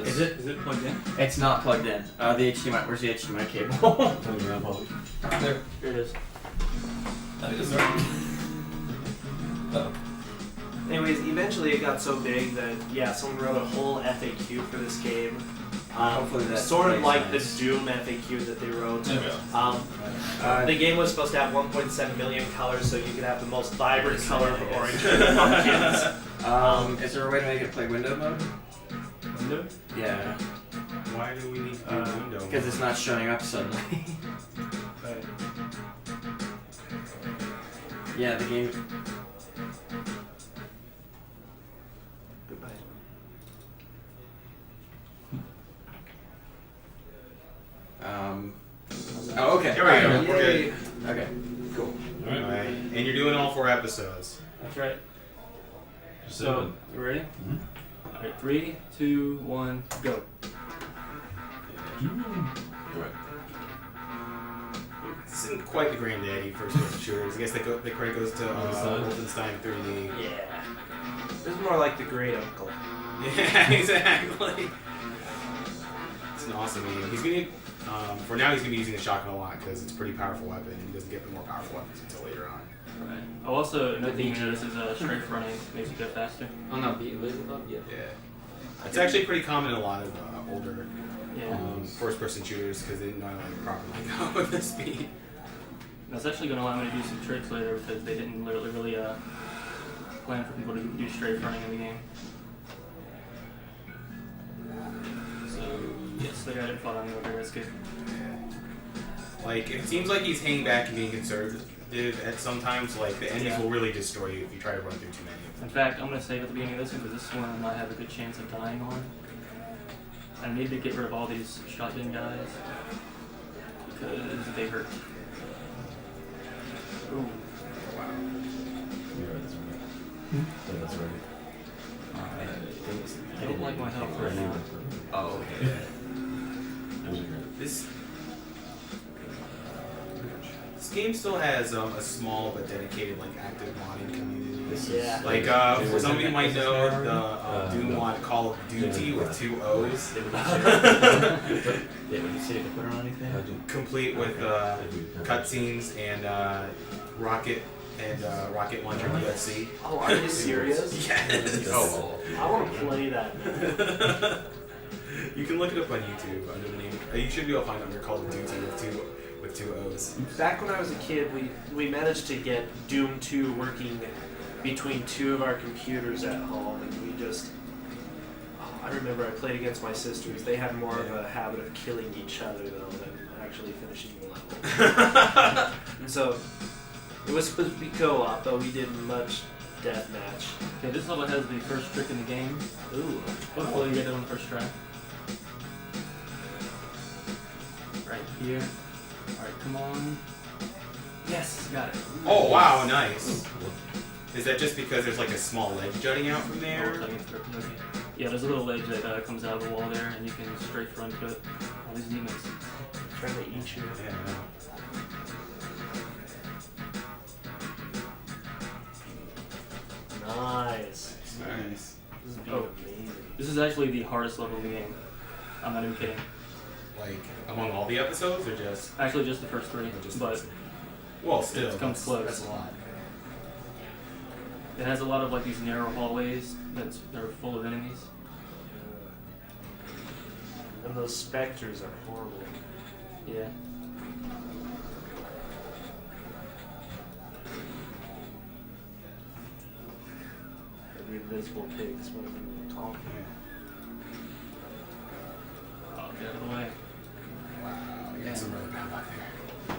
Is it plugged in? It's not plugged in. The HDMI. Where's the HDMI cable? There it is. I think it's right. Oh. Anyways, eventually it got so big that someone wrote a whole FAQ for this game. Hopefully that sort of makes like sense. the Doom FAQ that they wrote. Yeah. The game was supposed to have 1.7 million colors, so you could have the most vibrant color of orange pumpkins. Is there a way to make it play window mode? Window? Yeah. Why do we need to do window? Because it's not showing up suddenly. Right. Yeah, the game. Goodbye. Oh, okay. Here we go. Alright, We're yay. Okay. Cool. Alright. And you're doing all 4 episodes. That's right. So, you ready? Mm-hmm. Alright, 3, 2, 1, go. Alright. This isn't quite the granddaddy first-person shooters. I guess the credit goes to Wolfenstein 3D. Yeah. This is more like the great uncle. Yeah, exactly. It's an awesome game. He's gonna, for now, he's gonna be using a shotgun a lot because it's a pretty powerful weapon. He doesn't get the more powerful weapons until later on. Right. Oh, also, another thing you notice is strafe running makes you go faster. Oh no, what is it called? Yeah. It's actually pretty common in a lot of older Yeah. first-person shooters because they didn't know how to properly go with the speed. That's actually going to allow me to do some tricks later because they didn't really plan for people to do strafe running in the game. So, yes, the guy didn't fall down the order. That's good. Like, it seems like he's hanging back and being conservative at sometimes. Like, the enemies Yeah. will really destroy you if you try to run through too many of them. In fact, I'm going to save at the beginning of this one because this one I might have a good chance of dying on. I need to get rid of all these shotgun guys because they hurt. Ooh. Wow. That's right. I don't like my health right now. Oh, okay. This game still has a small but dedicated, like, active modding community. Yeah. Like, for some of you might know the Doom mod Call of Duty with 2 O's. Yeah, would you say to put on anything? Complete with cutscenes and rocket launcher DLC. Oh, are you serious? Yes. Oh. I want to play that. You can look it up on YouTube under the name. You should be able to find it under Call of Duty with two O's. Back when I was a kid, we managed to get Doom 2 working between 2 of our computers at home, and we just... I remember I played against my sisters. They had more of a habit of killing each other, though, than actually finishing the level. And so, it was supposed to be co-op, but we did much deathmatch. Okay, this level has the first trick in the game. Ooh. Hopefully you get it on the first try. Right here. Alright, come on. Yes, got it. Oh wow, nice. Is that just because there's like a small ledge jutting out from there? Yeah, there's a little ledge that comes out of the wall there, and you can strafe run to it. All these demons. Trying to eat you. Yeah, I know. Nice. Nice. This is Oh. amazing. This is actually the hardest level in the game. I'm not even kidding. Like among all the episodes, or just? Actually, just the first 3. But well, still, it comes close. That's a lot. It has a lot of like these narrow hallways that are full of enemies. And those specters are horrible. Yeah. The invisible pigs, whatever you call them. Oh, get out of the way. Wow, you got some really bad luck there.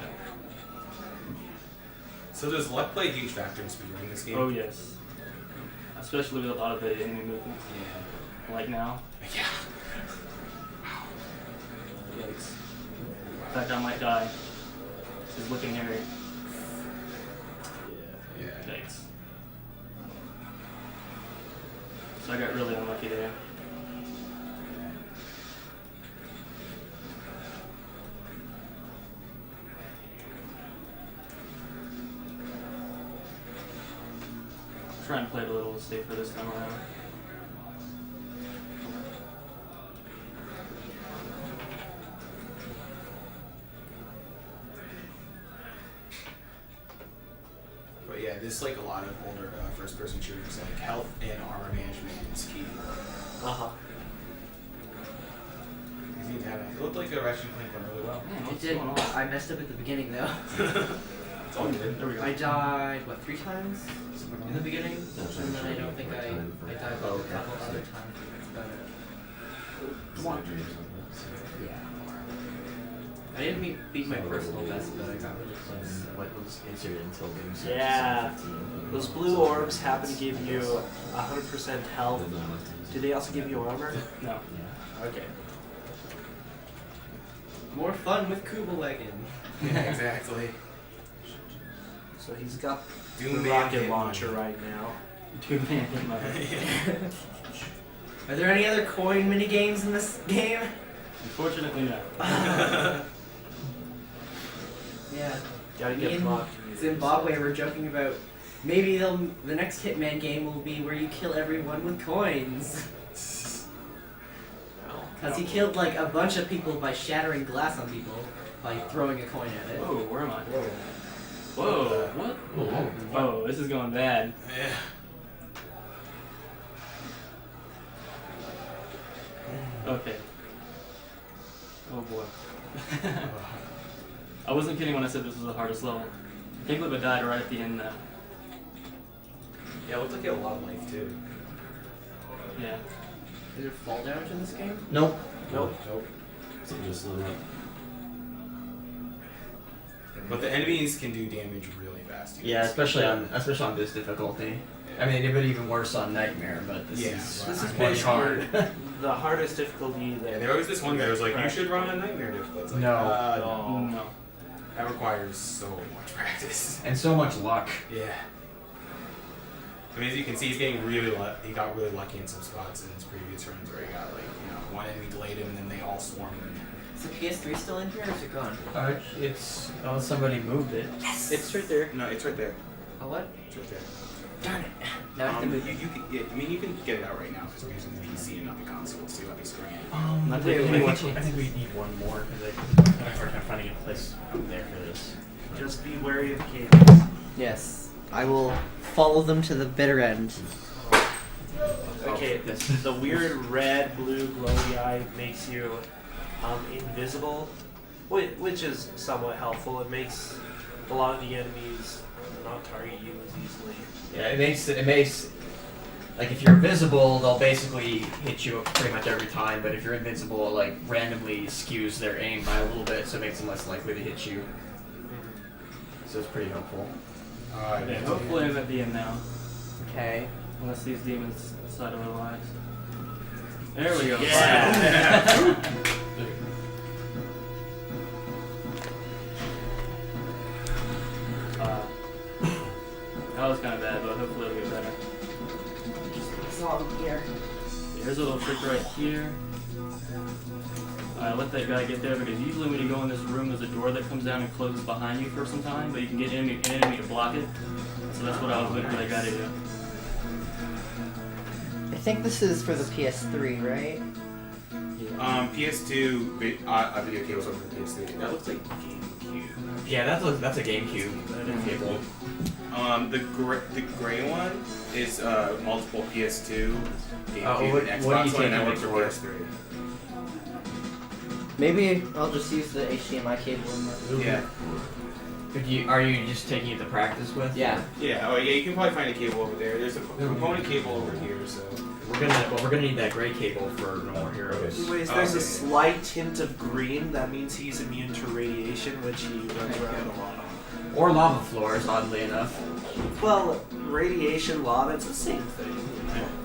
So does luck play a huge factor in speedrunning this game? Oh yes. Especially with a lot of the enemy movements. Yeah. Like now. Yeah. Yikes. In fact, I might die. This is looking hairy. Yeah. Yikes. So I got really unlucky there. Try and play it a little safer this time around. But yeah, this like a lot of older first-person shooters, like health and armor management is key. Uh-huh. Because you need to have it. It looked like the Ratchet and Clank went really well. Man, I what's did. going on? I messed up at the beginning though. It's all good. There we go. I died what 3 times in the beginning, and then I don't think I died like a couple other times. That's about it. Come on. Dreams Yeah. I didn't beat my personal best, but I got really close. What was inserted until game six, Yeah. 15. Those blue orbs happen to give you 100% health. Do they also give you armor? No. Okay. More fun with Kugelwagen. Yeah, exactly. So he's got Doom the Man rocket hit launcher one. right now. 2 man hit my head. Are there any other coin mini games in this game? Unfortunately, no. Yeah. Gotta Me get and blocked. Zimbabwe were joking about maybe the next Hitman game will be where you kill everyone with coins. Because he killed like a bunch of people by shattering glass on people by throwing a coin at it. Whoa, where am I? Whoa, what? Whoa, this is going bad. Yeah. Okay. Oh boy. I wasn't kidding when I said this was the hardest level. I can't believe I died right at the end now. Yeah, it looked like you had a lot of life too. Yeah. Is there fall damage in this game? Nope. Nope. Nope. So just lit up. But the enemies can do damage really fast. Too. Yeah, especially on this difficulty. I mean, it would even worse on Nightmare, but this Yeah, is This is pretty hard. the hardest difficulty Yeah, that. there was this one guy who was like, "You Right. should run a Nightmare difficulty." It's like, No. No. That requires so much practice. And so much luck. Yeah. I mean, as you can see, he's getting he got really lucky in some spots in his previous runs where he got like, one enemy delayed him and then they all swarmed him. Is the PS3 still in here or is it gone? It's somebody moved it. It's right there. No, it's right there. Oh what? It's right there. Darn it. Now I have to move. You can, yeah, I mean, you can get it out right now because we're using the PC and not the console, so you won't be screwing it. Not Wait, taking wait, any I more think chances. we need one more because I'm having a hard time finding a place up there for this. Just be wary of cables. Yes. I will follow them to the bitter end. Okay, the weird red, blue, glowy eye makes you invisible, which is somewhat helpful. It makes a lot of the enemies not target you as easily. Yeah, it makes like if you're invisible, they'll basically hit you pretty much every time. But if you're invincible, it like randomly skews their aim by a little bit, so it makes them less likely to hit you. So it's pretty helpful. Yeah, hopefully I'm at the end now. Okay. Unless these demons decide otherwise. There we go. Yeah. That was kind of bad, but hopefully it'll get better. It's all here. Here's a little trick right here. I let that guy get there because usually when you go in this room, there's a door that comes down and closes behind you for some time, but you can get an enemy to block it. So that's what I was waiting for that guy to do. I think this is for the PS3, right? PS2 video cables over the PS3. That looks like GameCube. Yeah, that's a GameCube cable. The gray one is multiple PS2, GameCube, what- and what are you Xbox One, and that taking works it for for? PS3. Maybe I'll just use the HDMI cable in the... Yeah. Are you just taking it to practice with? Yeah. Yeah. Oh, yeah. You can probably find a cable over there. There's a component cable over here, so. We're gonna need that gray cable for No More Heroes. Anyways, there's a slight hint of green. That means he's immune to radiation, which he runs around a lot on. Or lava floors, oddly enough. Well, radiation, lava, it's the same thing.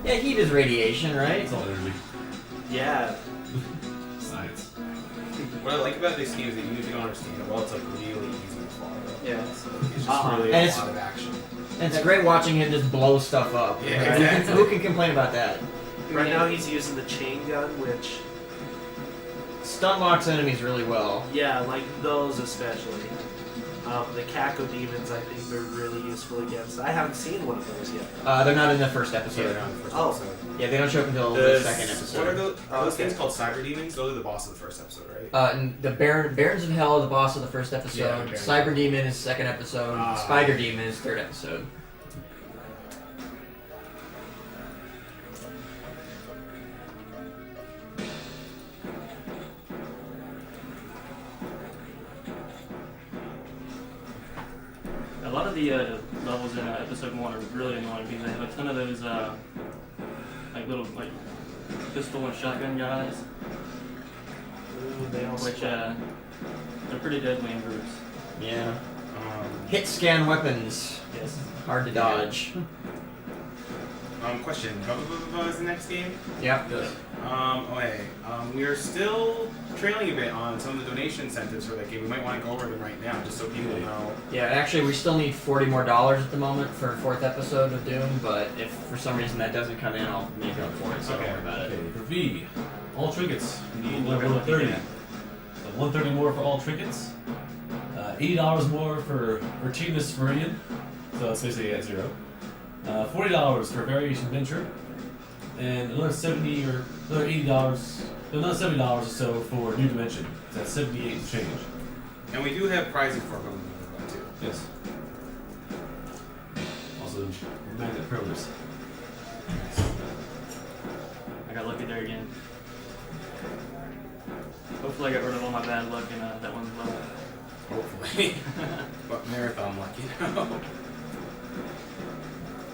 Yeah, heat is radiation, right? It's all energy. Yeah. Science. What I like about this game is that even if you don't understand it well, it's like really easy to follow. Yeah. So it's just really And a it's- lot of action. And it's great watching him just blow stuff up. Yeah, Right? exactly. Who can complain about that? Right now he's using the chain gun, which, Stun locks enemies really well. yeah, like those especially. The cacodemons, I think, are really useful against. I haven't seen one of those yet. They're not in the first Yeah, episode. they're on the first Oh. episode. Yeah, they don't show up until the second What are episode. those, Oh, those okay. things called cyber demons? Those are the boss of the first episode, right? And the Barons of Hell are the boss of the first episode. Yeah, Barons. Cyber Demon is second episode. Ah. Spider Demon is third episode. A lot of the levels in episode 1 are really annoying because they have a ton of those like little like pistol and shotgun guys, Ooh, they all which they're pretty deadly in groups. Yeah. Um, Hit scan weapons. Yes. Hard to dodge. question. Is the next game? Yep. We are still trailing a bit on some of the donation incentives for that game. We might want to go over them right now, just so people know. Yeah, actually, we still need $40 more at the moment for a fourth episode of Doom, but if for some reason that doesn't come in, I'll make up for it, so Okay. don't worry about it. Okay, for V, all trinkets. You need What we're level looking 130. at. So 130 more for all trinkets. $80 more for Tina's Meridian. So it's basically at zero. $40 for Variation Venture. And another $70 or another $80, another $70 or so for New Dimension. So that's 78 and change. And we do have prizes for them too. Yes. Also, magnet pillars. I got lucky there again. Hopefully I got rid of all my bad luck in that one level. Hopefully. But marathon luck, you know.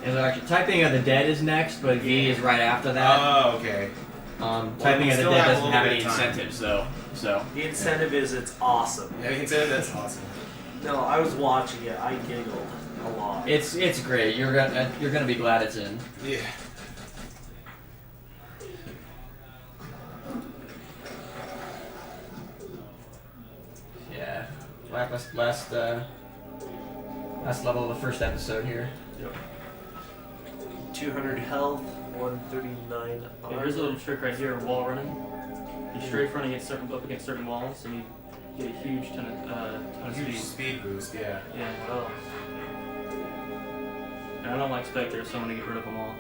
And so actually, Typing of the Dead is next, but V is right after that. Oh, okay. Typing we of the still Dead have a doesn't little have bit any of time. incentives, though. So The incentive is it's awesome. Yeah, he said that's awesome. No, I was watching it. I giggled a lot. it's great. You're gonna be glad it's in. Yeah. Yeah. Last level of the first episode here. 200 health, 139 Okay, here's a little trick right here, wall running. You strafe run up against certain walls, and you get a huge ton of Huge speed. speed boost, yeah. Yeah. Oh. And I don't like Spectre, so I'm gonna get rid of them all.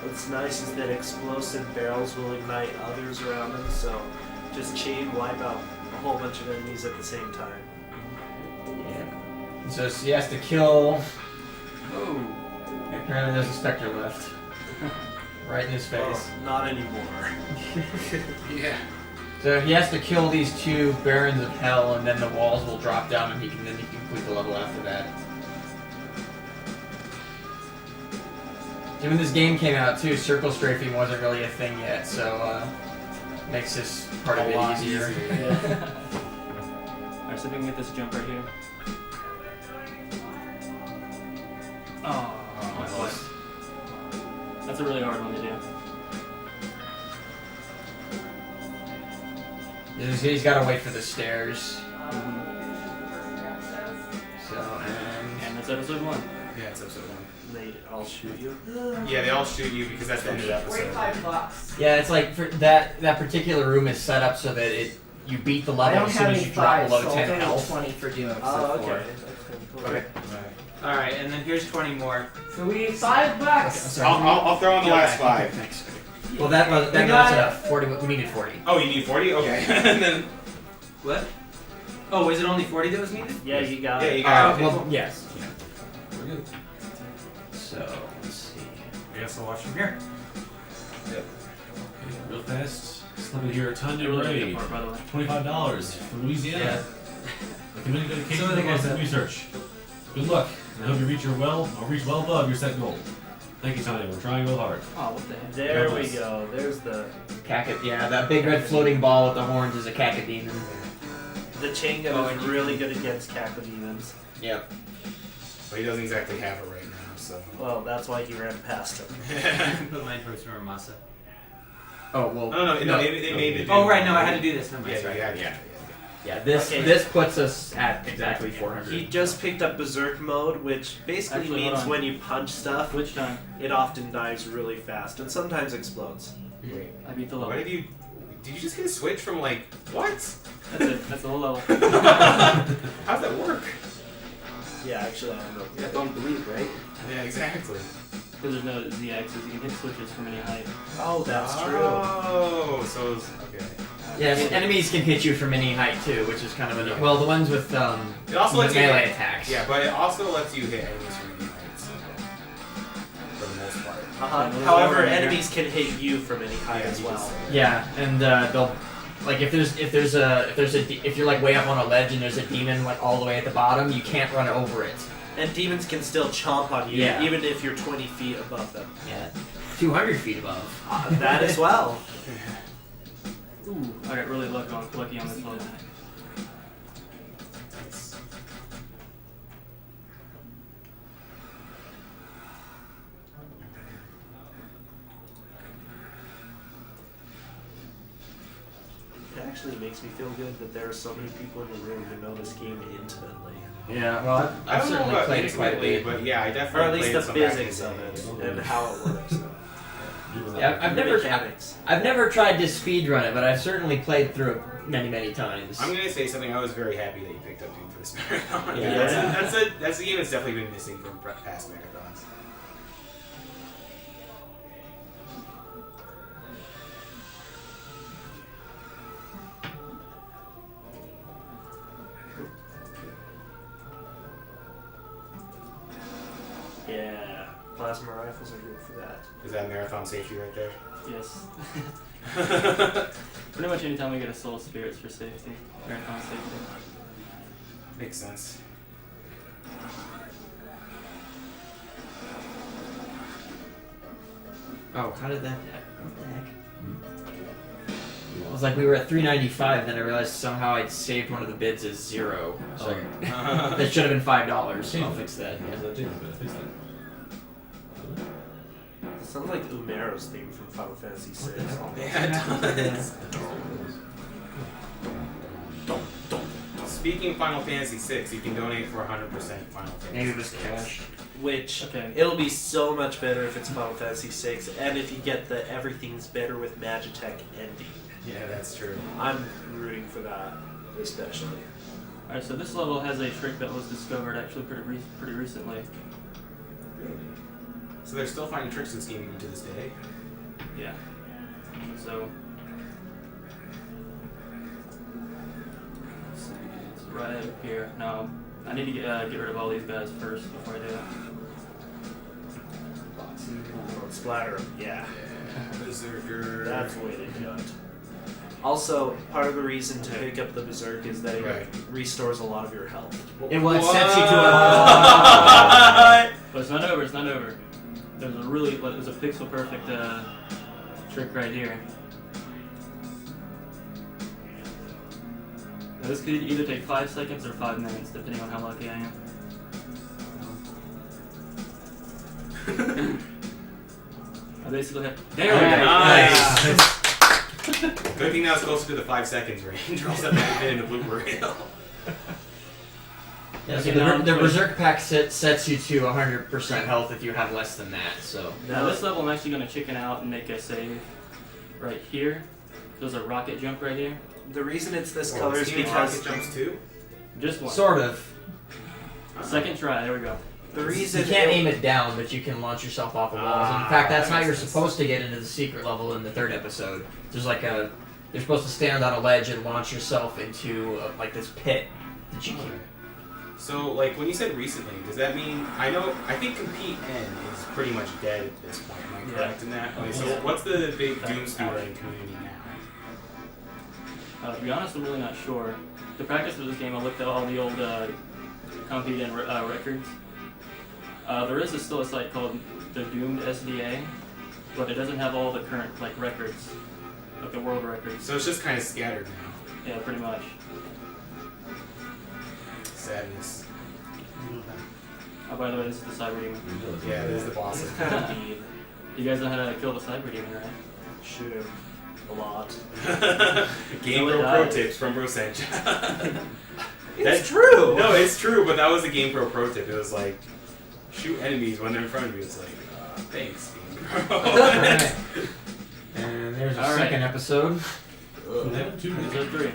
What's nice is that explosive barrels will ignite others around them, so just chain wipe out a whole bunch of enemies at the same time. Yeah. So he has to kill. Oh. Apparently, there's a Spectre left. Right in his face. Well, not anymore. Yeah. So he has to kill these two Barons of Hell, and then the walls will drop down, and he can complete the level after that. So when this game came out too, circle strafing wasn't really a thing yet, so makes this part of A it lot easier. Yeah. Alright, so if we can get this jump right here. Oh, Almost. that's a really hard one to do. He's got to wait for the stairs. So And that's episode 1. Yeah, it's episode 1. They all shoot you. Yeah, they all shoot you because that's the end of the episode. $45. yeah, it's like for that particular room is set up so that you beat the I level don't as soon have as any you drop fives, below so 10 I'll health. 20 for Doom episode Oh, 4. okay. That's kind of cool. Okay. Alright, and then here's 20 more. So we need $5. I'll throw on the last Okay, 5. thanks. Well, that was We got 40. We needed 40. Oh, you need 40? Okay. And then, What? Oh, is it only 40 that was needed? Yeah, you got yeah, it. you got it. Well, yes. We're good. So let's see. I guess I'll watch from here. Okay, real fast. Slipping here, Tanya Really Ray. good part, by the way. $25 from Louisiana. Yeah. Recommended dedication So I to think I market said- research. Good luck, and I hope you reach well above your set goal. Thank you, Tanya. We're trying real hard. Oh, what the heck? There we Nice. go. There's the Yeah, that big red floating ball with the horns is a cacodemon. chain gun Oh, is and you really good against cacodemons. Yep. But he doesn't exactly have it right now, so. Well, that's why he ran past him. Put mine towards Muramasa. Oh well. No, they made it. Oh, right, no, I had to do this. No, Yeah, that's right. yeah. Yeah, this Okay. this puts us at exactly 400. He just picked up Berserk mode, which basically Actually, hold means on. when you punch stuff, Which time? it often dies really fast and sometimes explodes. Wait, I beat the what level. did you just get a switch from like what? That's it. That's the whole level. How's that work? Yeah, actually, I don't know. Yeah, don't believe, right? Yeah, exactly. Because there's no Z-axis, you can hit switches from any height. Oh, that's true. Oh, so it's, okay. Yes, enemies can hit you from any height too, which is kind of a well. The ones with It also lets you melee hit, attacks. Yeah, but it also lets you hit enemies from any heights. For the most part. However, enemies can hit you from any height Yeah, as you well. just- Yeah, and they'll like if you're like way up on a ledge and there's a demon like all the way at the bottom, you can't run over it. And demons can still chomp on you, Yeah. even if you're 20 feet above them. Yeah, 200 feet above. That as well. Ooh, I got really lucky on this level. It actually makes me feel good that there are so many people in the room who know this game intimately. Yeah, well, I I've don't know certainly about played it quite a intimately, bit. but yeah, I Or definitely at least played the some back in physics the of day. it and how it works. Yeah, The mechanics. I've never tried to speedrun it, but I've certainly played through it many times. I'm gonna say something. I was very happy that you picked up Doom for this marathon. Yeah. That's a game that's definitely been missing from past marathons. Yeah, plasma rifles are good for that. Is that marathon safety right there? Yes. Pretty much anytime we get a soul spirits for safety. Marathon safety. Makes sense. Oh, how did that happen? What the heck? It was like we were at 395, then I realized somehow I'd saved one of the bids as 0. So that should have been $5. I'll fix that. Yeah, that too, but fix that. It sounds like Umero's theme from Final Fantasy VI. Yeah, it does. Speaking of Final Fantasy VI, you can donate for 100% Final Fantasy Maybe it was VI. cash. Which, Okay. it'll be so much better if it's Final Fantasy VI, and if you get the everything's better with Magitech ending. Yeah, that's true. I'm rooting for that, especially. Alright, so this level has a trick that was discovered actually pretty recently. So they're still finding tricks in this game even to this day. Yeah. So. Let's see, it's right up here. Now, I need to get rid of all these guys first before I do that. Splatter, yeah. Berserker. That's the way to do it. Also, part of the reason to pick up the Berserk is that it Right. restores a lot of your health. It sets you to a... But it's not over, it's not over. There's a pixel perfect trick right here. Now this could either take 5 seconds or 5 minutes, depending on how lucky I am. I basically have. There we go! Nice! Good thing that was closer to the 5 seconds range, or else that might have been in the blooper reel. Yeah, so Okay, now the I'm Berserk pack sets you to 100% health if you have less than that, so... Now this level I'm actually going to chicken out and make a save right here. There's a rocket jump right here. The reason it's this Oh, color is this game because rocket jumps too? Just one. Sort of. Second try, there we go. the reason You can't aim it down, but you can launch yourself off of walls. In fact, that's that how makes you're sense. supposed to get into the secret level in the 3rd episode. There's like a... You're supposed to stand on a ledge and launch yourself into like this pit that you can... So, like, when you said recently, does that mean... I think Compet-N is pretty much dead at this point. Am I correct in that? Okay, so what's the big Doom speedrunning community now? To be honest, I'm really not sure. To practice for this game, I looked at all the old Compet-N records. There is still a site called the Doomed SDA, but it doesn't have all the current records, like the world records. So it's just kind of scattered now. Yeah, pretty much. Sadness. Oh, by the way, this is the Cyber Demon. Yeah, it is the boss. Indeed. You guys know how to kill the Cyber Demon, right? Shoot him a lot. Game No, it Pro Pro dies. tips from Brosage. It's true! No, it's true, but that was the Game Pro Pro tip. It was like, shoot enemies when they're in front of you. It's like, thanks, Game Pro. And there there's a All right. second episode. They have 2 minutes. Episode 3.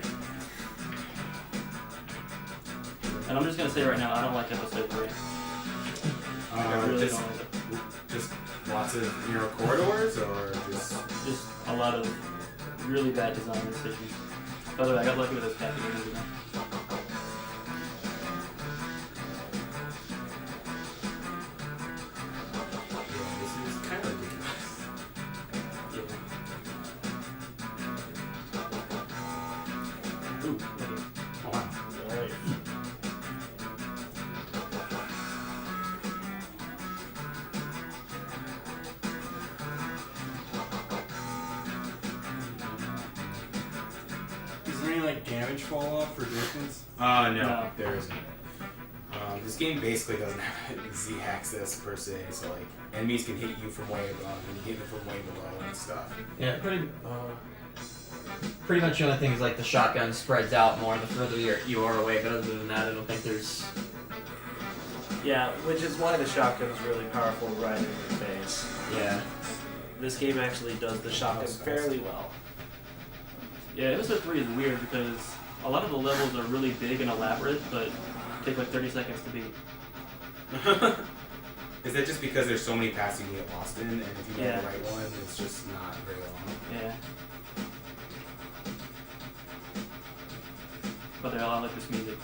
And I'm just gonna say right now, I don't like episode 3. I really just, don't like it. just lots of narrow corridors, or just Just a lot of really bad design decisions. By the way, I got lucky with this packaging design. this is kind of ridiculous. Yeah. Ooh, okay. Oh, wow. Alright. Is there any like damage fall off for distance? No, No. there isn't. This game basically doesn't have Z access per se, so like enemies can hit you from way above and you hit them from way below and stuff. Yeah, pretty much the only thing is like the shotgun spreads out more the further you are away, but other than that, I don't think there's... Yeah, which is why the shotgun's really powerful right in your face. Yeah. This game actually does the shotgun fairly well. Yeah, episode 3 is weird because a lot of the levels are really big and elaborate, but take like 30 seconds to beat. Is that just because there's so many paths you can get lost in, and if you know Yeah. the right one, it's just not very long? Yeah. But I like this music.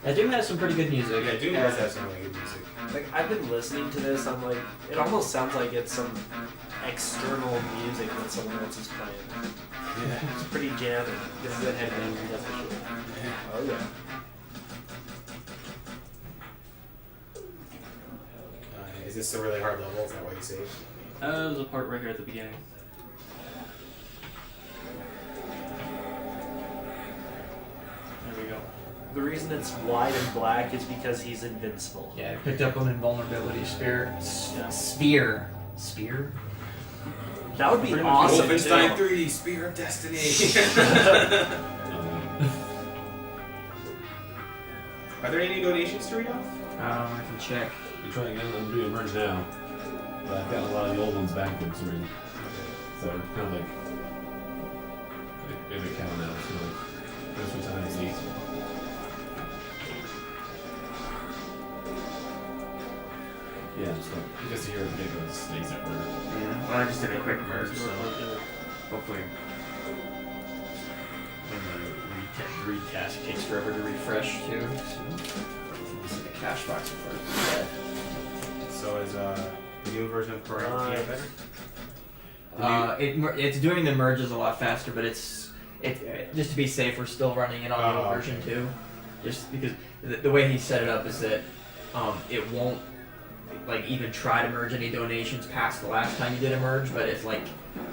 Yeah, Doom has some pretty good music. Yeah, Doom does have some really good music. Like, I've been listening to this, I'm like, it almost sounds like it's some external music that someone else is playing. Yeah. It's pretty jammy. This is a headbang, that's for sure. Oh yeah. Is this a really hard level? Is that why you saved? There's a part right here at the beginning. There we go. The reason it's white and black is because he's invincible. Yeah, I picked up an invulnerability spear. Yeah. Sphere. Spear? That would be Pretty much awesome. Wolfenstein too. 3, Spear of Destiny. Are there any donations to read off? I can check. We're trying again. I'm doing a merge now. But I've got a lot of the old ones back for some reason. So we're kind of like in a count now. So like, go through times 8. Yeah, just like, just to hear the big ones, stays at work. Yeah, well, I just did a quick merge, so hopefully when the retest takes forever to refresh too. So, the cache box before it's So is the new version of Program better? it's doing the merges a lot faster, but it's just to be safe, we're still running it on the Oh, version okay. 2. Just because the way he set it up is that it won't like even try to merge any donations past the last time you did a merge, but if like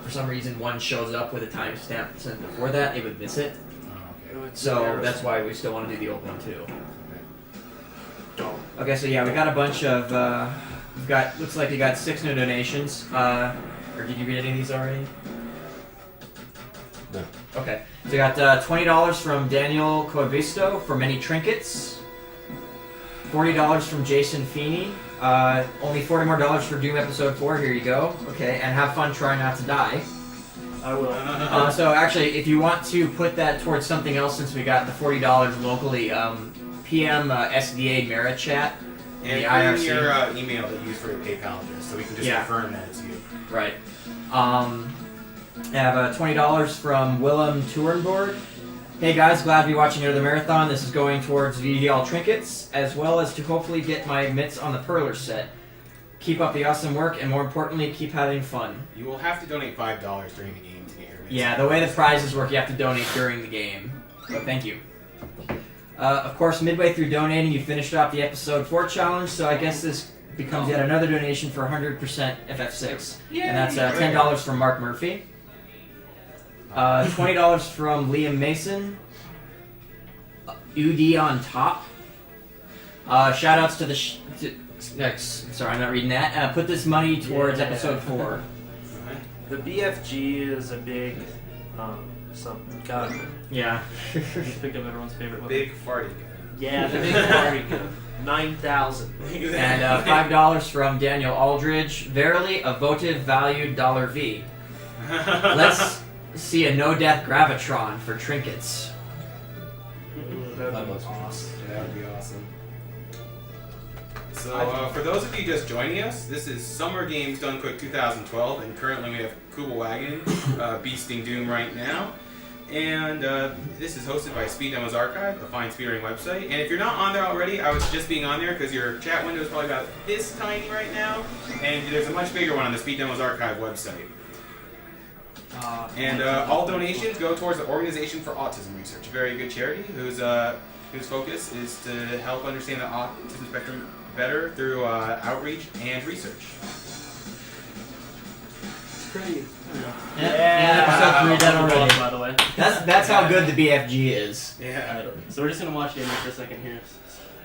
for some reason one shows up with a timestamp sent before that, it would miss it. Oh, okay. So that's why we still want to do the old one too. Don't. Okay, so yeah, we got a bunch of looks like we got 6 new donations. Or did you read any of these already? No. Okay, so we got $20 from Daniel Coavisto for many trinkets. $40 from Jason Feeney. Only $40 more for Doom Episode 4. Here you go. Okay, and have fun trying not to die. I will. So actually, if you want to put that towards something else, since we got the $40 locally, PM SDA Merit Chat in And the bring IRC. your email that you use for your PayPal address, so we can just Yeah. confirm that it's you. Right. I have $20 from Willem Tourenborg. Hey guys, glad to be watching another marathon. This is going towards VDL trinkets, as well as to hopefully get my mitts on the Perler set. Keep up the awesome work, and more importantly, keep having fun. You will have to donate $5 during the game to get your mitts. Yeah, the way the prizes work, you have to donate during the game. But thank you. Of course, midway through donating, you finished off the episode 4 challenge, so I guess this becomes yet another donation for 100% FF6. And that's $10 from Mark Murphy. $20 from Liam Mason. UD on top. Shoutouts to the next. Sorry, I'm not reading that. Put this money towards Yeah. episode 4. The BFG is a big something. God. Yeah. Just picked up everyone's favorite weapon. Big farty gun. Yeah, the big party gun. 9,000. And $5 from Daniel Aldridge. Verily, a votive valued $V. Let's see a no-death gravitron for trinkets. That'd be $5 for awesome. Yeah, that would be awesome. So, for those of you just joining us, this is Summer Games Done Quick 2012, and currently we have Kubel Wagon beasting Doom right now. And this is hosted by Speed Demos Archive, a fine speedrunning website. And if you're not on there already, I would suggest being on there because your chat window is probably about this tiny right now, and there's a much bigger one on the Speed Demos Archive website. And all donations go towards the Organization for Autism Research, a very good charity whose focus is to help understand the autism spectrum better through outreach and research. It's pretty. Yeah, episode 3 done already. By the way. That's how good the BFG is. Yeah. Alright, so we're just gonna watch the image for a second here.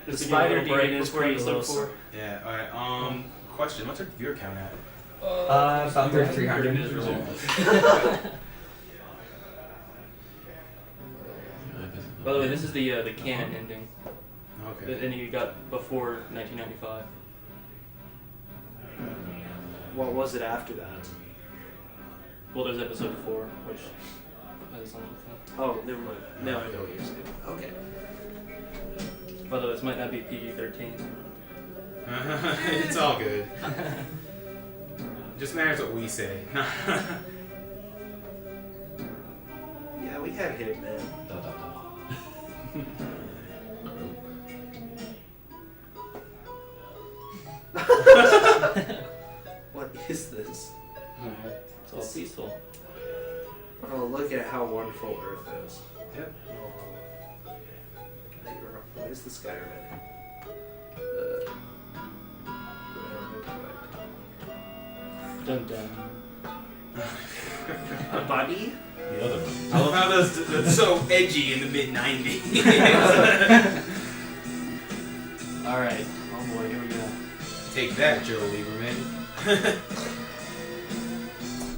The Just to spider give a little break demon is before pretty episode low. 4. Yeah. All right. Question: what's our viewer count at? About 3,300. By the way, this is the canon ending. Okay. The ending you got before 1995. What was it after that? Well, there's episode 4, which is on the thing. Oh, never mind. Now I know what you're saying. Okay. By the way, this might not be PG-13. It's all good. Just matters what we say. Yeah, we had hit, man. What is this? It's all peaceful. Oh, look at how wonderful Earth is. Yep. Where's the Skyrim? Dun dun. A buddy? The other one. I love how that's so edgy in the mid '90s. Alright. Oh boy, here we go. Take that, Joe Lieberman.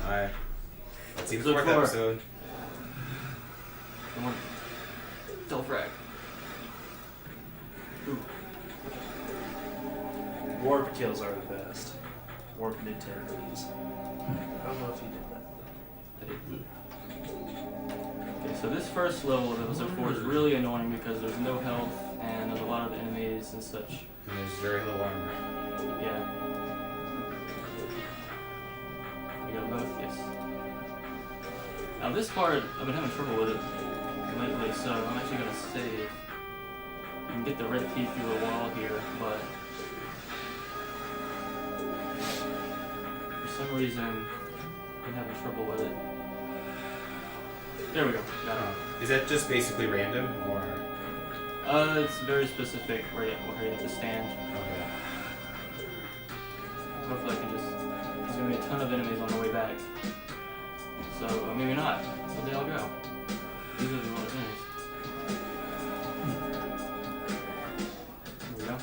Alright. Let's see the Episode 4th 4. episode. Come on. Delfrag. Warp kills are the best. Warp mid-terrorities. I don't know if you did that. I did. Okay, so this first level of episode 4 is really annoying because there's no health and there's a lot of enemies and such. And there's very little armor. Yeah. We got both, yes. Now this part, I've been having trouble with it lately, so I'm actually going to save. You can get the red key through a wall here, but for some reason, I've been having trouble with it. There we go, got it. Is that just basically random, or? It's very specific where you have to stand. Okay. Hopefully I can just... There's going to be a ton of enemies on the way back. So, maybe not. Where'd they all go? These are the other enemies. There we go.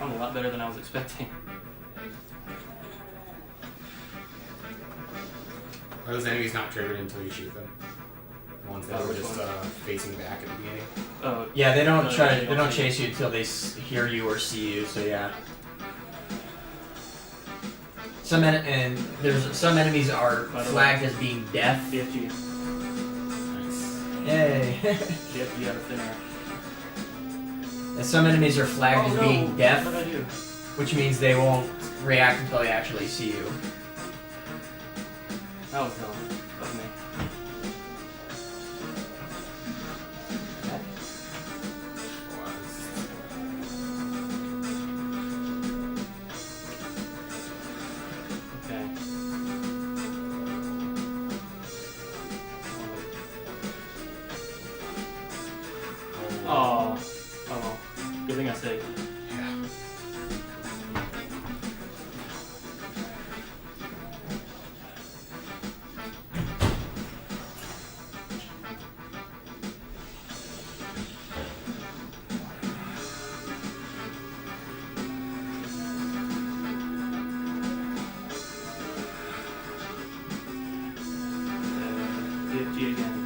I'm a lot better than I was expecting. Are those enemies not triggered until you shoot them? The ones that were Which just ones? facing back at the beginning? Oh, Yeah, they don't No, they don't chase you until they hear you or see you. So yeah. Some enemies are By the flagged as being deaf. BFG. Nice. Yay. BFG out of thin air. And some enemies are flagged as being deaf, What did I do? which means they won't react until they actually see you. That was dumb. That was me. Okay. Oh. Oh well. Good thing I saved. Yeah. BFG again.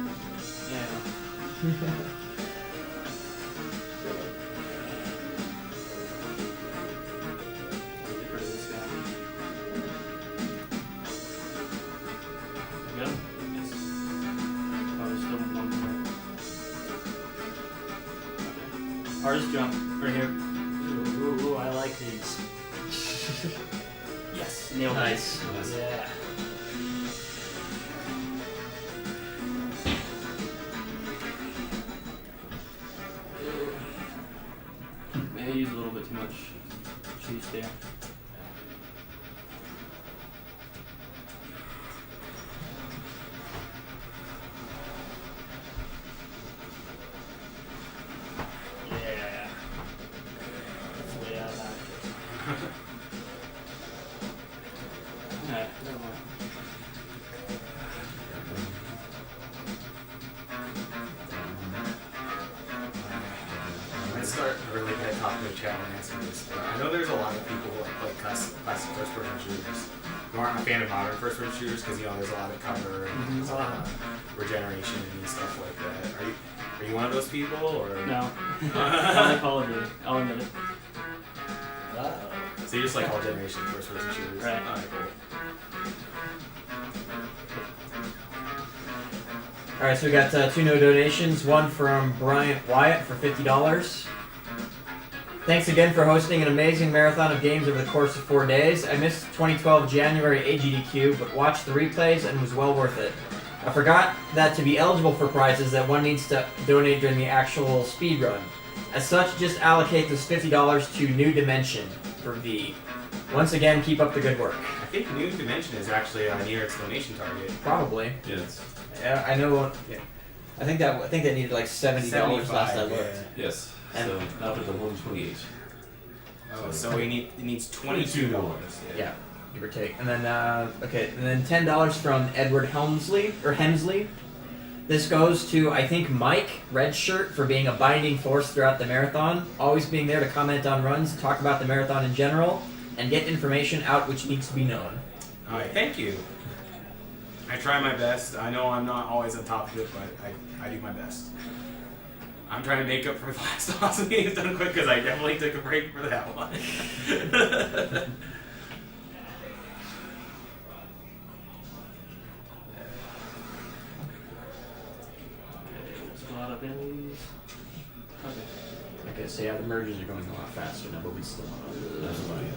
Yeah. Hardest jump, right here. Ooh, I like these. Yes, nailed it. Nice. Yeah. Maybe I used a little bit too much cheese there. Yeah. That's the way I like it. Alright, never mind. I might start a really bad topic chat when answering this, but I know there's a lot of people who like classic first-person shooters who aren't a fan of modern first-person shooters because there's a lot of cover and there's a lot of regeneration and stuff like that. Are you one of those people or No. I like Call of Duty. I'll admit it. So you just like all generation first-person shooters? Right. Alright, cool. Alright, so we got 2 no donations. One from Bryant Wyatt for $50. Thanks again for hosting an amazing marathon of games over the course of 4 days. I missed 2012 January AGDQ, but watched the replays and was well worth it. I forgot that to be eligible for prizes that one needs to donate during the actual speed run. As such, just allocate this $50 to New Dimension for V. Once again, keep up the good work. I think New Dimension is actually near its donation target. Probably. Yes. Yeah, I know. Yeah. I think they needed like $70 last I looked. Yeah. Yes. And- So now to the 128. Oh, so it needs $22. Yeah, give or take. And then okay, and then $10 from Edward Hemsley. This goes to I think Mike Redshirt for being a binding force throughout the marathon, always being there to comment on runs, talk about the marathon in general, and get information out which needs to be known. Alright, thank you. I try my best. I know I'm not always on top of it, but I do my best. I'm trying to make up for the last awesome games done quick because I definitely took a break for that one. There's a lot of enemies. Okay, Okay, so yeah, the merges are going a lot faster now, but we still That's about it.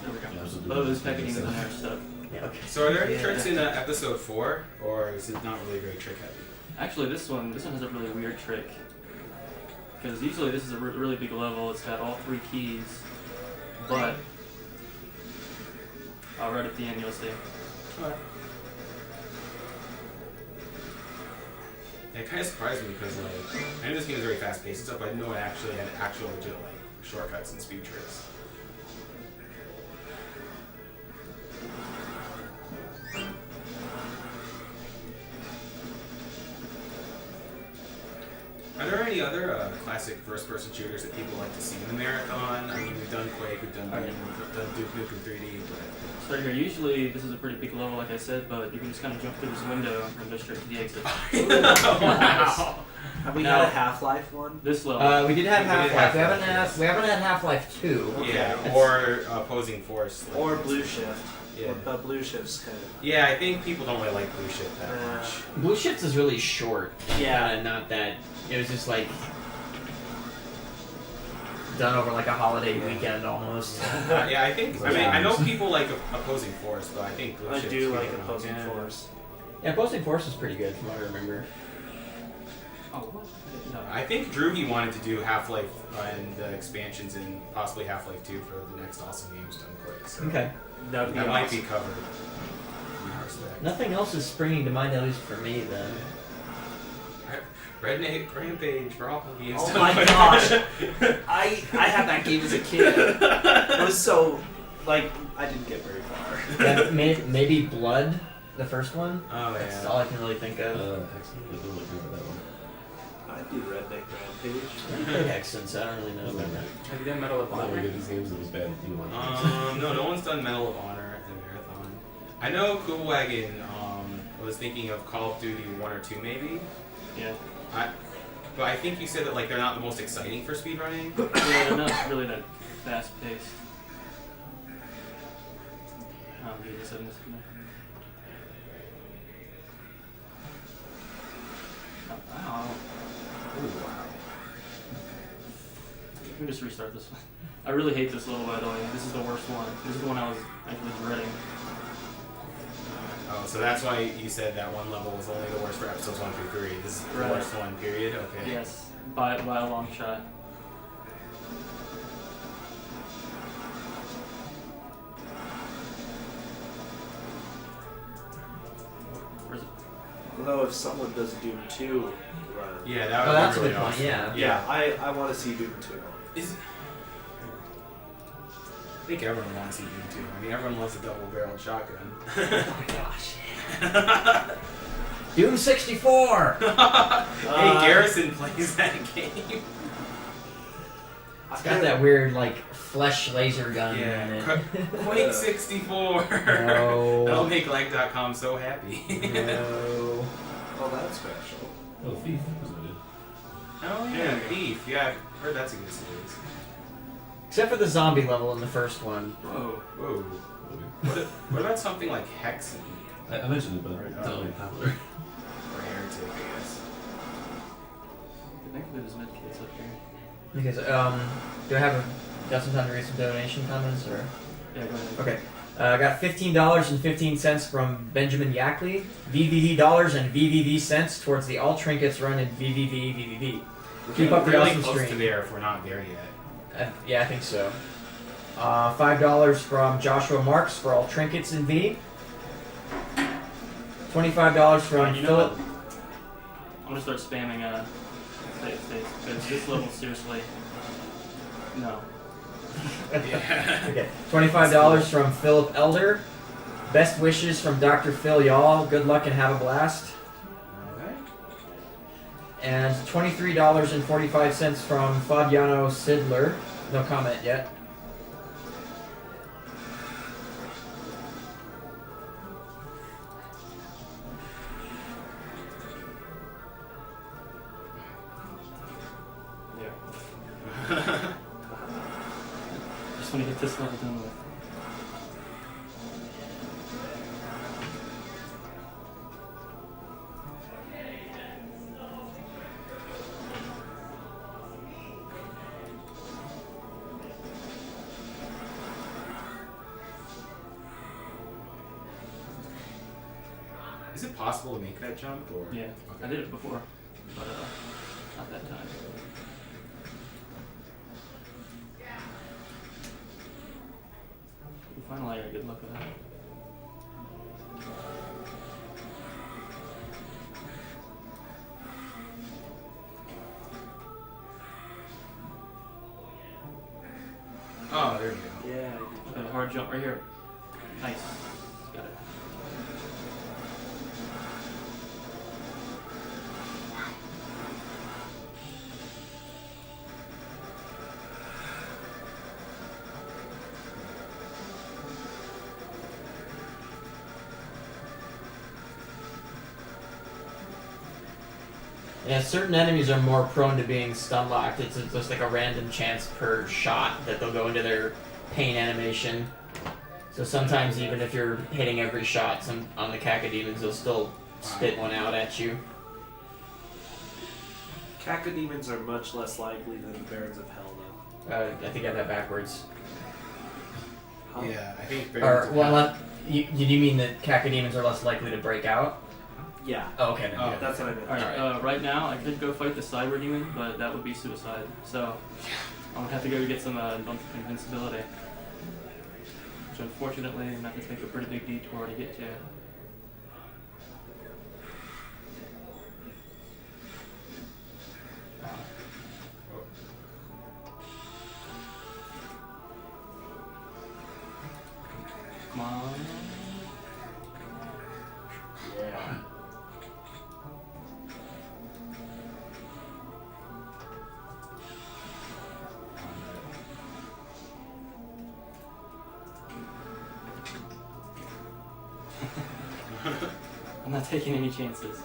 there we go. Yeah, so Oh, this packing is in there stuff. Yeah, okay. So are there any Yeah. tricks in episode 4, or is it not really very trick heavy? Actually, this one has a really weird trick. Because usually this is a really big level. It's got all 3 keys, but right at the end you'll see. Yeah, it kind of surprised me because I knew this game was very fast paced and stuff, but I didn't know it actually had actual legit shortcuts and speed tricks. Are there any other classic first-person shooters that people like to see in the marathon? I mean, we've done Quake, we've done Doom, we've done Duke Nukem 3D, but... So here, usually this is a pretty big level, like I said, but you can just kind of jump through this window and go straight to the exit. Wow! Have we Now- had a Half-Life one? This level, We did have We did Half-Life. Half-Life, We haven't had Half-Life 2. Yeah, Okay. or Opposing Force. like- Or Blue Shift? Yeah. But Blue Shift's kind of... Yeah, I think people don't really like Blue Shift that Uh, much. Blue Shifts is really short. Yeah. Not that. It was just like done over like a holiday weekend almost. Yeah, I think. I mean, I know people like Opposing Force, but I think Blue I Shift's do people like don't. Opposing Yeah. Force. Yeah, Opposing Force is pretty good from what I remember. oh what? No. I think Droogie wanted to do Half-Life and the expansions and possibly Half-Life 2 for the next Awesome Games done quick. So Okay. That would be that might awesome. be covered. In that respect. Nothing else is springing to mind, at least for me, then. Redneck Rampage for all games. Oh done my quick. gosh! I had that game as a kid. It was so like I didn't get very far. Yeah, maybe Blood, the first one. Oh That's yeah. all I can really think of. Excellent. I don't remember that one. I do Redneck Rampage. I played Hexen, so I don't really know about that. Have you done Medal of I don't Honor? get these games. It was bad. You know, No one's done Medal of Honor in the marathon. I know Kugelwagen was thinking of Call of Duty 1 or 2 maybe. Yeah. But I think you said that like they're not the most exciting for speedrunning. Yeah, they're not really that fast paced. Give this in this Oh, wow. Ooh, wow. can just restart this one. I really hate this level, by the way. This is the worst one. This is the one I was actually dreading. Oh, so that's why you said that one level was only the worst for episodes 1 through 3. This is the Right. worst one, period? Okay. Yes, by a long shot. Where's it? Although if someone does Doom 2 run, Yeah, that Oh, would that's be a really good point. awesome. Yeah. yeah, I want to see Doom 2. Is, I think everyone wants to see Doom 2. I mean, everyone loves a double-barreled shotgun. Oh my gosh. Doom 64. Hey, Garrison plays that game. It's got that weird like flesh laser gun Yeah, in it. Quake 64. No. That'll make Leg.com so happy. No. Oh, that's special. Oh, Thief. Wasn't it? Oh yeah, Thief. Yeah, I've heard that's a good series. Except for the zombie level in the first one. Whoa, whoa. Okay. What about something like Hexen I mentioned it, but it's not really popular. or Heretic, I guess? I think there's medkits up here. Because do I have got some time to read some donation comments or? Yeah, go ahead. Okay. I got $15.15 from Benjamin Yackley, VVV dollars and VVV cents towards the All Trinkets run in VVV. Keep up the really awesome close to stream. there if we're not there yet. Yeah, I think so. $5 from Joshua Marks for All Trinkets in V. $25 from You know Philip. what? I'm gonna start spamming states because this level seriously. No. Yeah. Okay. $25 from Philip Elder. Best wishes from Dr. Phil Y'all. Good luck and have a blast. Alright. And $23.45 from Fabiano Sidler. No comment yet. Yeah. Just want to get this level done with. Is it possible to make that jump? Or Yeah, I did it before, but not that time. Finally, I got good luck with that. Oh, there you go. Yeah. Got a hard jump right here. Nice. Got it. Yeah, certain enemies are more prone to being stun locked. It's just like a random chance per shot that they'll go into their pain animation. So sometimes even if you're hitting every shot on the cacodemons, they'll still spit one out at you. Cacodemons are much less likely than the Barons of Hell, though. I think I have that backwards. Huh? Yeah, I think. Or, well, you mean that cacodemons are less likely to break out? Yeah, Oh, okay. Then, Oh, yeah. that's what I meant. Alright, right now I could go fight the cyber demon, but that would be suicide. So I'm gonna have to go get some invincibility. Which unfortunately I'm gonna have to take a pretty big detour to get to. Come on. Yeah. I'm not taking any chances.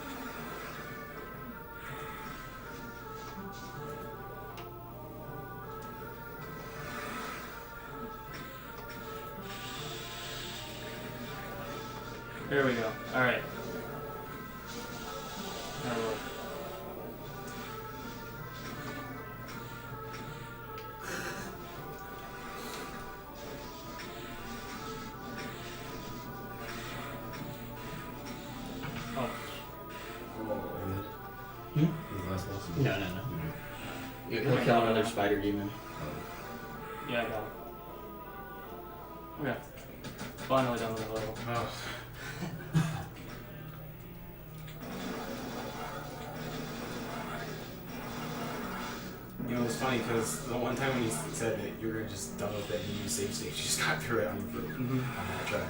There we go. Alright. Now look. Hmm? The last boss? No. He'll kill another spider demon. Yeah, I got it. Okay. Finally done with the level. Oh. You know, it's funny because the one time when you said that you were just done with it and you save state, you just got through it on that try.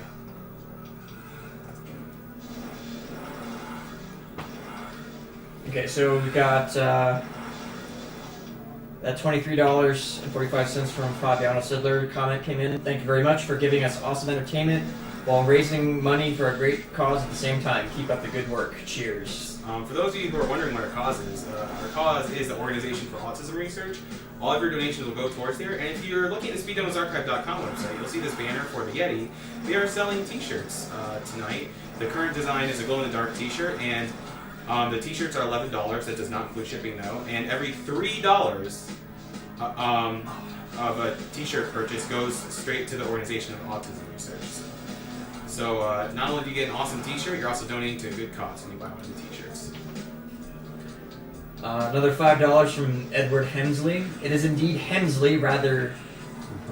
Okay, so we got that $23.45 from Fabiano Sidler comment came in. Thank you very much for giving us awesome entertainment while raising money for a great cause at the same time. Keep up the good work. Cheers. For those of you who are wondering what our cause is the Organization for Autism Research. All of your donations will go towards there. And if you're looking at the SpeedDemosArchive.com website, you'll see this banner for the Yeti. They are selling t-shirts tonight. The current design is a glow-in-the-dark t-shirt, and the t-shirts are $11. That does not include shipping, though. And every $3 of a t-shirt purchase goes straight to the Organization of Autism Research. So not only do you get an awesome t-shirt, you're also donating to a good cause when you buy one of the t-shirts. Another $5 from Edward Hemsley. It is indeed Hemsley rather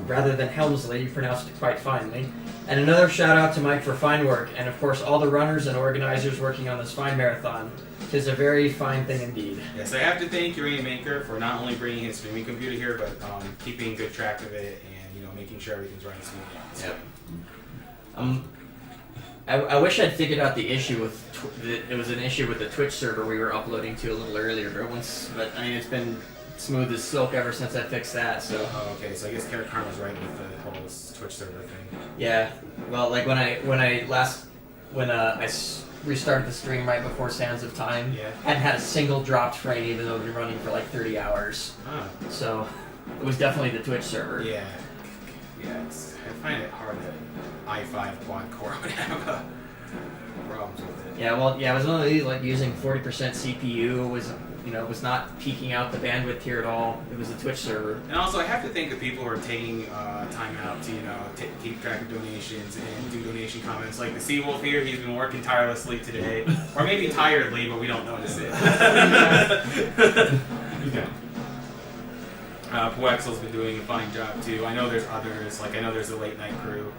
than Helmsley. You pronounced it quite finely. And another shout out to Mike for fine work, and of course all the runners and organizers working on this fine marathon. 'Tis a very fine thing indeed. Yes, I have to thank Uranium Maker for not only bringing his streaming computer here, but keeping good track of it and making sure everything's running smoothly. Yep. I wish I'd figured out the issue with it was an issue with the Twitch server we were uploading to a little earlier, but I mean it's been smooth as silk ever since I fixed that. So. Oh, okay. So I guess Carrot Karma's right with the whole Twitch server thing. Yeah. Well, like when I restarted the stream right before Sands of Time, Yeah. hadn't had a single dropped frame even though it'd been running for like 30 hours. Ah. So it was definitely the Twitch server. Yeah. Yeah. I find it hard that i5 quad core would have problems with it. Yeah, well, yeah, it was one of these like using 40% CPU was not peaking out the bandwidth here at all. It was the Twitch server. And also, I have to thank the people who are taking time out to keep track of donations and do donation comments. Like the Seawolf here, he's been working tirelessly today, or maybe tiredly, but we don't notice it. Poexel's been doing a fine job too. I know there's others, like I know there's the late night crew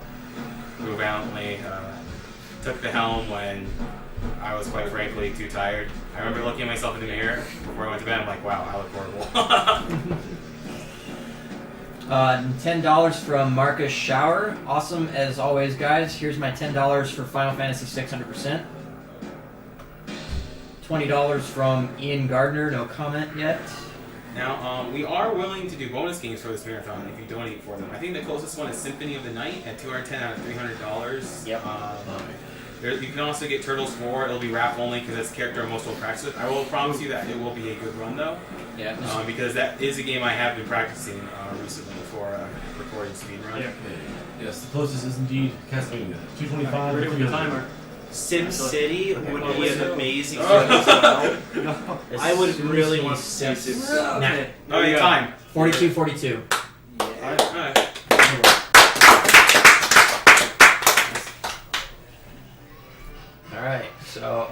who valiantly took the helm when I was quite frankly too tired. I remember looking at myself in the mirror before I went to bed. I'm like, wow, I look horrible. $10 from Marcus Shower. Awesome as always, guys. Here's my $10 for Final Fantasy 600%. $20 from Ian Gardner. No comment yet. Now, we are willing to do bonus games for this marathon if you donate for them. I think the closest one is Symphony of the Night at $210 out of $300. Yep. You can also get Turtles 4. It'll be rap only because that's the character I'm most well practiced with. I will promise you that it will be a good run though. Yeah. Because that is a game I have been practicing recently for recording speed run. Yeah. Yes, the closest is indeed Castlevania. 225. Ready with the timer. Sim City would Oh, be wait, an no. amazing game as well. No. I would really want to see Sim City. Okay. Oh, yeah, time. 42. Alright. Alright, so,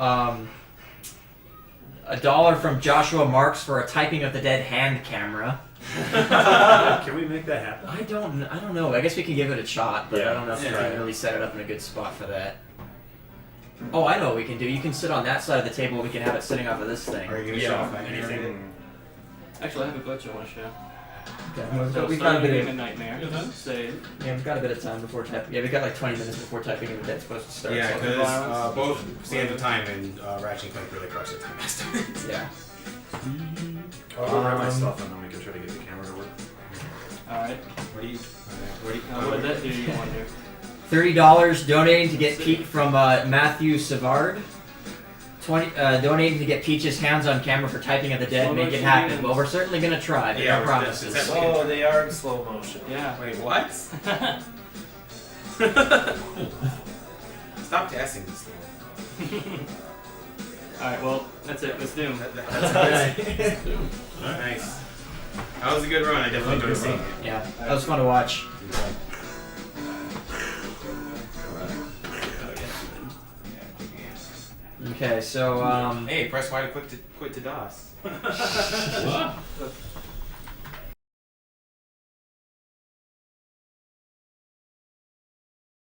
$1 from Joshua Marks for a Typing of the Dead hand camera. Can we make that happen? I don't know. I guess we can give it a shot, but I don't know if we Yeah. can really set it up in a good spot for that. Oh, I know what we can do. You can sit on that side of the table. We can have it sitting off of this thing. Are you going to show off anything? Actually, I have a glitch I want to show. Okay. So We've got a bit game a of nightmare. Save. we've got a bit of time before typing. Yeah, we've got like 20 minutes before Typing of the Dead's supposed to start. Yeah, so- because both Sands of Time and Ratchet and Clank really crushed the time estimates. yeah. I'll go grab my stuff and then we can try to get the camera to work. Alright. What do you? Now, what did that do you want to do? $30 donating to get Pete from Matthew Savard. Donating to get Peach's hands on camera for Typing of the Dead. Slow Make it motion happen. games. Well, we're certainly gonna try. But Yeah, no we're- promises. that's- Oh, they are in slow motion. Yeah. Wait, what? Stop testing this thing. Alright, well, that's it. Let's do. That's nice. That was a good run. I definitely enjoyed seeing it. Yeah, that was fun to watch. Okay, so Hey, press Y to quit to DOS. What?